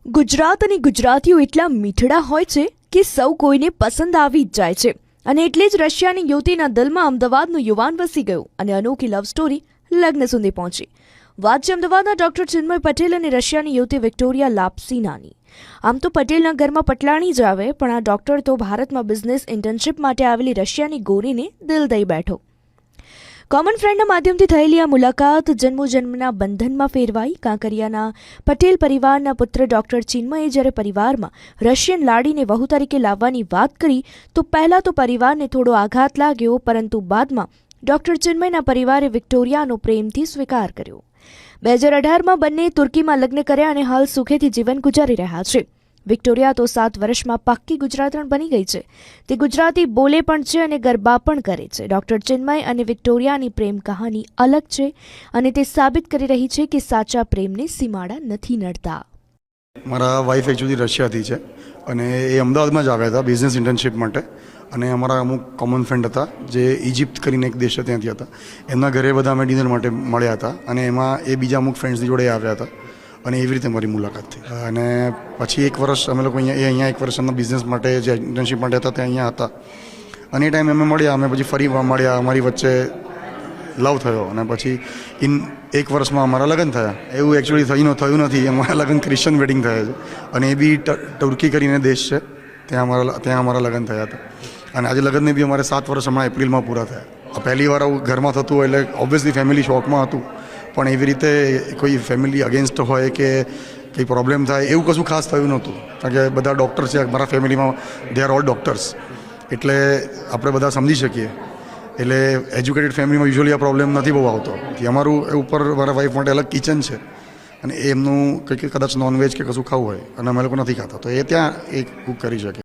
ગુજરાત અને ગુજરાતીઓ એટલા મીઠડા હોય છે કે સૌ કોઈને પસંદ આવી જ જાય છે અને એટલે જ રશિયાની યુવતીના દિલમાં અમદાવાદનું યુવાન વસી ગયું અને અનોખી લવ સ્ટોરી લગ્ન સુધી પહોંચી. વાત છે અમદાવાદના ડોક્ટર ચિન્મય પટેલ અને રશિયાની યુવતી વિક્ટોરિયા લાપ્સિનાની. આમ તો પટેલના ઘરમાં પટલાણી જ આવે, પણ આ ડોક્ટર તો ભારતમાં બિઝનેસ ઇન્ટર્નશીપ માટે આવેલી રશિયાની ગોરીને દિલ દઈ બેઠો. કોમન ફ્રેન્ડના માધ્યમથી થયેલી આ મુલાકાત જન્મોજન્મના બંધનમાં ફેરવાઈ. કાંકરિયાના પટેલ પરિવારના પુત્ર ડોક્ટર ચિન્મયે જ્યારે પરિવારમાં રશિયન લાડીને વહુ તરીકે લાવવાની વાત કરી તો પહેલાં તો પરિવારને થોડો આઘાત લાગ્યો, પરંતુ બાદમાં ડોક્ટર ચિન્મયના પરિવારે વિક્ટોરિયાનો પ્રેમથી સ્વીકાર કર્યો. 2018માં બંને તુર્કીમાં લગ્ન કર્યા અને હાલ સુખેથી જીવન ગુજારી રહ્યા છે. વિક્ટોરિયા તો 7 વર્ષમાં પાક્કી ગુજરાતણ બની ગઈ છે. તે ગુજરાતી બોલે પણ છે અને ગરબા પણ કરે છે. ડોક્ટર ચિન્મય અને વિક્ટોરિયાની પ્રેમ કહાની અલગ છે અને તે સાબિત કરી રહી છે કે સાચા પ્રેમને સીમાડા નથી નડતા. મારા વાઈફ એકચ્યુઅલી રશિયાથી છે અને એ અમદાવાદમાં જ આવ્યા હતા બિઝનેસ ઇન્ટર્નશીપ માટે. અને અમારા અમુક કોમન ફ્રેન્ડ હતા જે ઇજિપ્ત કરીને એક દેશ છે ત્યાંથી હતા. એમના ઘરે બધા અમે ડિનર માટે મળ્યા હતા અને એમાં એ બીજા અમુક ફ્રેન્ડ્સની જોડે આવ્યા હતા અને એવી રીતે મારી મુલાકાત થઈ. અને પછી 1 વર્ષ અમે લોકો અહીંયા 1 વર્ષ એમના બિઝનેસ માટે જે ઇન્ટર્નશીપ માટે હતા ત્યાં અહીંયા હતા અને એ ટાઈમે અમે મળ્યા. અમે પછી ફરી મળ્યા, અમારી વચ્ચે લવ થયો અને પછી 1 વર્ષમાં અમારા લગ્ન થયા. એવું એકચ્યુઅલી થયું નથી. અમારા લગ્ન ક્રિશ્ચન વેડિંગ થયા છે અને એ બી ટર્કી કરીને દેશ છે, ત્યાં અમારા લગ્ન થયા હતા. અને આજે લગ્નને બી અમારે 7 વર્ષ હમણાં એપ્રિલમાં પૂરા થયા. પહેલી વાર આવું ઘરમાં થતું હોય એટલે ઓબ્વિયસલી ફેમિલી શોકમાં હતું, પણ એવી રીતે કોઈ ફેમિલી અગેન્સ્ટ હોય કે કંઈ પ્રોબ્લેમ થાય એવું કશું ખાસ થયું નહોતું. કારણ કે બધા ડૉક્ટર છે મારા ફેમિલીમાં, દે આર ઓલ ડૉક્ટર્સ, એટલે આપણે બધા સમજી શકીએ. એટલે એજ્યુકેટેડ ફેમિલીમાં યુઝ્યુઅલી આ પ્રોબ્લેમ નથી બહુ આવતો. અમારું ઉપર મારા વાઈફ માટે અલગ કિચન છે અને એમનું કંઈક કદાચ નોનવેજ કે કશું ખાવું હોય અને અમે લોકો નથી ખાતા, તો એ ત્યાં એ કુક કરી શકે.